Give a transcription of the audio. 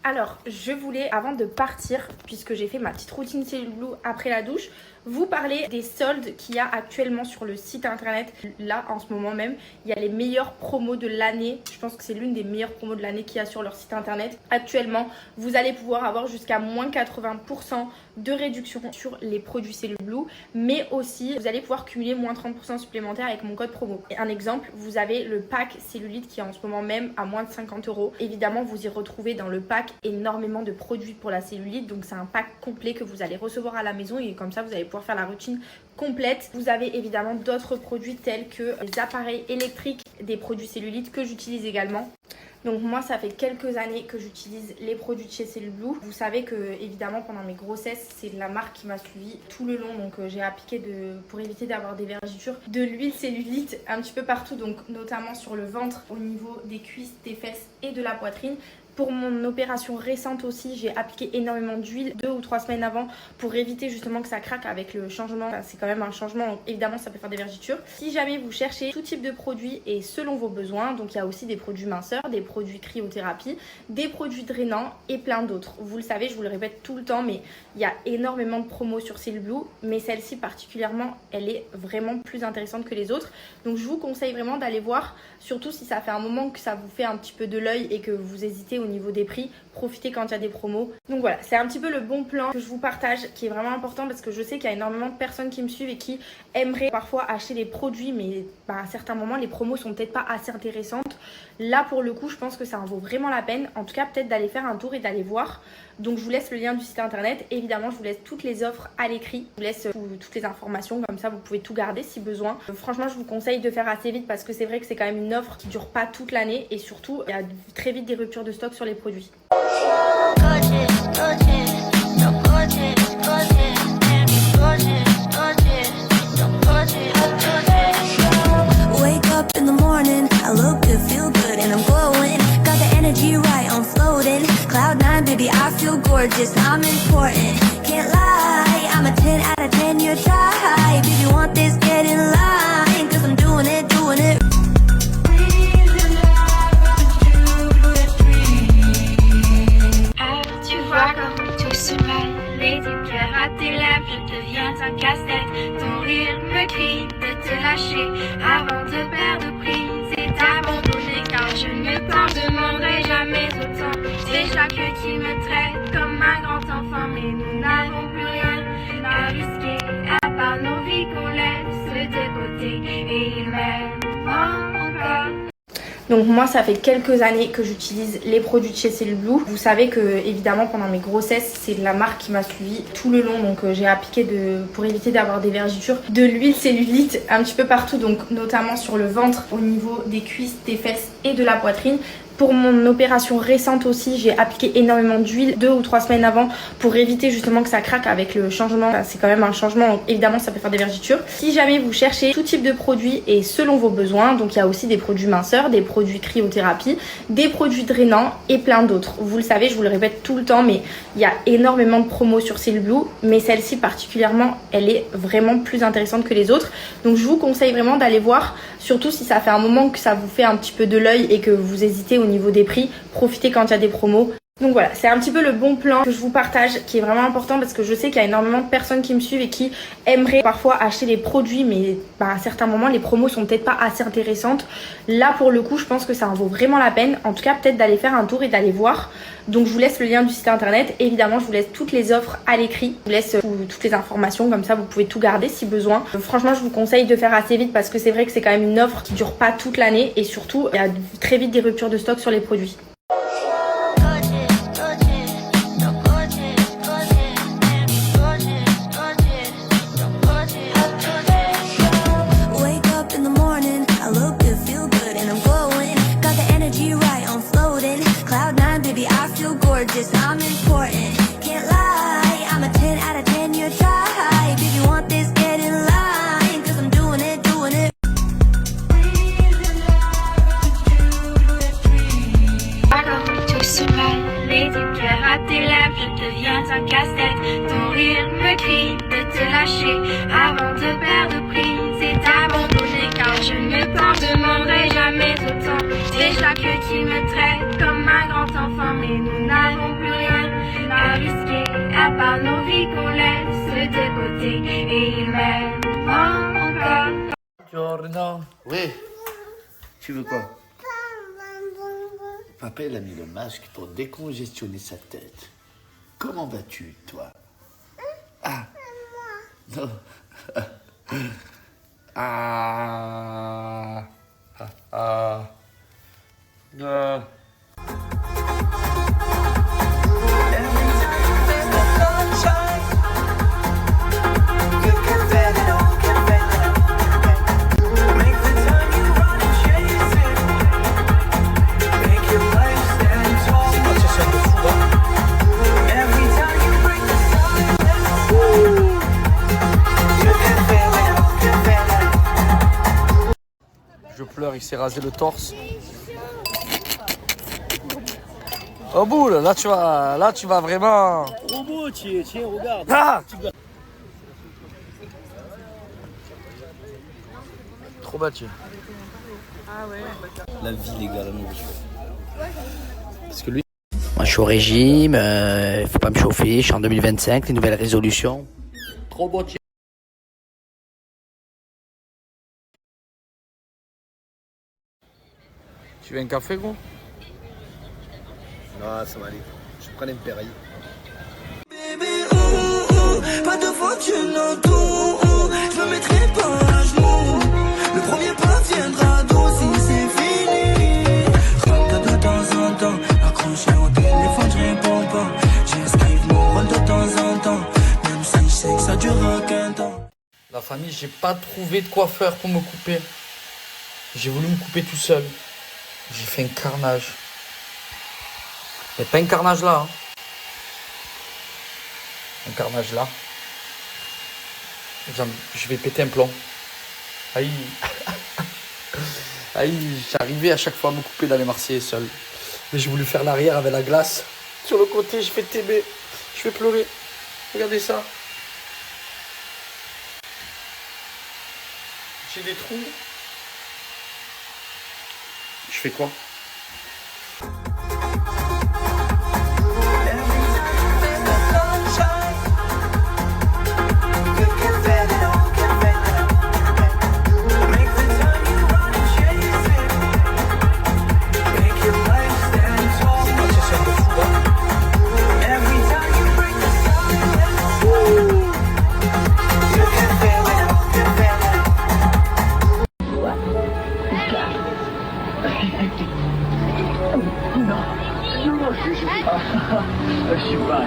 Alors, je voulais, avant de partir, puisque j'ai fait ma petite routine Cellule Blue après la douche, vous parler des soldes qu'il y a actuellement sur le site internet. Là, en ce moment même, il y a les meilleures promos de l'année. Je pense que c'est l'une des meilleures promos de l'année qu'il y a sur leur site internet. Actuellement, vous allez pouvoir avoir jusqu'à moins 80% de réduction sur les produits Cellule Blue, mais aussi, vous allez pouvoir cumuler moins 30% supplémentaire avec mon code promo. Et un exemple, vous avez le pack cellulite qui est en ce moment même à moins de 50 €. Évidemment, vous y retrouvez dans le pack énormément de produits pour la cellulite, donc c'est un pack complet que vous allez recevoir à la maison et comme ça, vous allez pouvoir faire la routine complète. Vous avez évidemment d'autres produits tels que les appareils électriques des produits cellulite que j'utilise également. Donc moi, ça fait quelques années que j'utilise les produits de chez Cellule Blue. Vous savez que évidemment pendant mes grossesses, c'est la marque qui m'a suivie tout le long. Donc j'ai appliqué pour éviter d'avoir des vergetures, de l'huile cellulite un petit peu partout, donc notamment sur le ventre, au niveau des cuisses, des fesses et de la poitrine. Pour mon opération récente aussi, j'ai appliqué énormément d'huile 2 ou 3 semaines avant pour éviter justement que ça craque avec le changement. Enfin, c'est quand même un changement, donc évidemment ça peut faire des vergetures. Si jamais vous cherchez tout type de produits et selon vos besoins, donc il y a aussi des produits minceurs, des produits cryothérapie, des produits drainants et plein d'autres. Vous le savez, je vous le répète tout le temps, mais il y a énormément de promos sur Cellule Blue, mais celle-ci particulièrement, elle est vraiment plus intéressante que les autres. Donc je vous conseille vraiment d'aller voir, surtout si ça fait un moment que ça vous fait un petit peu de l'œil et que vous hésitez au niveau des prix, profitez quand il y a des promos. Donc voilà, c'est un petit peu le bon plan que je vous partage qui est vraiment important parce que je sais qu'il y a énormément de personnes qui me suivent et qui aimeraient parfois acheter des produits, mais à un certain moment les promos sont peut-être pas assez intéressantes. Là pour le coup, je pense que ça en vaut vraiment la peine, en tout cas peut-être d'aller faire un tour et d'aller voir. Donc je vous laisse le lien du site internet, évidemment je vous laisse toutes les offres à l'écrit, je vous laisse toutes les informations, comme ça vous pouvez tout garder si besoin. Franchement je vous conseille de faire assez vite parce que c'est vrai que c'est quand même une offre qui dure pas toute l'année et surtout il y a très vite des ruptures de stock sur les produits. Wake up in the morning, I look good, feel good, and I'm glowing. Got the energy right, I'm floating. Cloud9, baby, I feel gorgeous, I'm important. Can't lie, I'm a 10 out of 10, you're dry. Baby, want this, get in line, cause I'm doing it, doing it. Tu vois comme tout se mêle, les cœurs à tes lèvres, je deviens un casse-tête. Ton rire me crie de te lâcher avant de perdre prise et d'abandonner, car je ne t'en demanderai jamais autant. C'est chaque qui me traite comme un grand enfant, mais nous n'avons plus rien à risquer à part nos vies qu'on laisse de côté et il m'aime encore. Donc moi ça fait quelques années que j'utilise les produits de chez Cellule Blue. Vous savez que évidemment pendant mes grossesses, c'est la marque qui m'a suivie tout le long. Donc j'ai appliqué pour éviter d'avoir des vergetures, de l'huile cellulite un petit peu partout, donc notamment sur le ventre, au niveau des cuisses, des fesses et de la poitrine. Pour mon opération récente aussi, j'ai appliqué énormément d'huile 2 ou 3 semaines avant pour éviter justement que ça craque avec le changement. Enfin, c'est quand même un changement, donc évidemment ça peut faire des vergetures. Si jamais vous cherchez tout type de produits et selon vos besoins, donc il y a aussi des produits minceurs, des produits cryothérapie, des produits drainants et plein d'autres. Vous le savez, je vous le répète tout le temps, mais il y a énormément de promos sur Cellule Blue, mais celle-ci particulièrement, elle est vraiment plus intéressante que les autres. Donc je vous conseille vraiment d'aller voir, surtout si ça fait un moment que ça vous fait un petit peu de l'œil et que vous hésitez au niveau des prix, profitez quand il y a des promos. Donc voilà, c'est un petit peu le bon plan que je vous partage qui est vraiment important parce que je sais qu'il y a énormément de personnes qui me suivent et qui aimeraient parfois acheter des produits, mais à un certain moment les promos sont peut-être pas assez intéressantes. Là pour le coup, je pense que ça en vaut vraiment la peine, en tout cas peut-être d'aller faire un tour et d'aller voir. Donc je vous laisse le lien du site internet, évidemment je vous laisse toutes les offres à l'écrit, je vous laisse toutes les informations, comme ça vous pouvez tout garder si besoin. Franchement je vous conseille de faire assez vite parce que c'est vrai que c'est quand même une offre qui dure pas toute l'année et surtout il y a très vite des ruptures de stock sur les produits. Cloud9, baby, I feel gorgeous, I'm important. Can't lie, I'm a 10 out of 10, you're dry. Baby, want this, get in line, cause I'm doing it, doing it. Comme tout se mêle, les cœurs à tes lèvres, je deviens un casse-tête. Ton rire me crie de te lâcher avant de perdre prise et d'abandonner, car je ne t'en demanderai jamais autant. C'est chaque qui me traite comme un grand enfant, mais nous n'avons rien risquer, à part nos vies qu'on laisse de côté. Et il m'aime encore. Giorno. Oui. Tu veux quoi? Papa, il a mis le masque pour décongestionner sa tête. Comment vas-tu, toi? Ah. Non. Ah. Ah. Ah. Ah. Je pleure, il s'est rasé le torse. Oh boule, là tu vas vraiment. Trop beau, tiens, regarde. Ah, trop bâti. La vie légale, nous. Parce que lui. Moi, je suis au régime, faut pas me chauffer, je suis en 2025, les nouvelles résolutions. Trop bâti. Tu veux un café, gros? Non, ça va aller. Je prends un Perrier. Pas de voiture, non, tout. Je me mettrai pas à genoux. Le premier pas viendra d'aussi, c'est fini. Rentre de temps en temps, accroché au téléphone, je réponds pas. J'esquive mon rôle de temps en temps, même si je sais que ça durera qu'un temps. La famille, j'ai pas trouvé de coiffeur pour me couper. J'ai voulu me couper tout seul. J'ai fait un carnage. Mais pas un carnage là. Hein. Un carnage là. Je vais péter un plomb. Aïe. Aïe, j'arrivais à chaque fois à me couper dans les Marseillais seul. Mais j'ai voulu faire l'arrière avec la glace. Sur le côté, je fais TB. Je vais pleurer. Regardez ça. J'ai des trous. Je fais quoi? Je suis pas.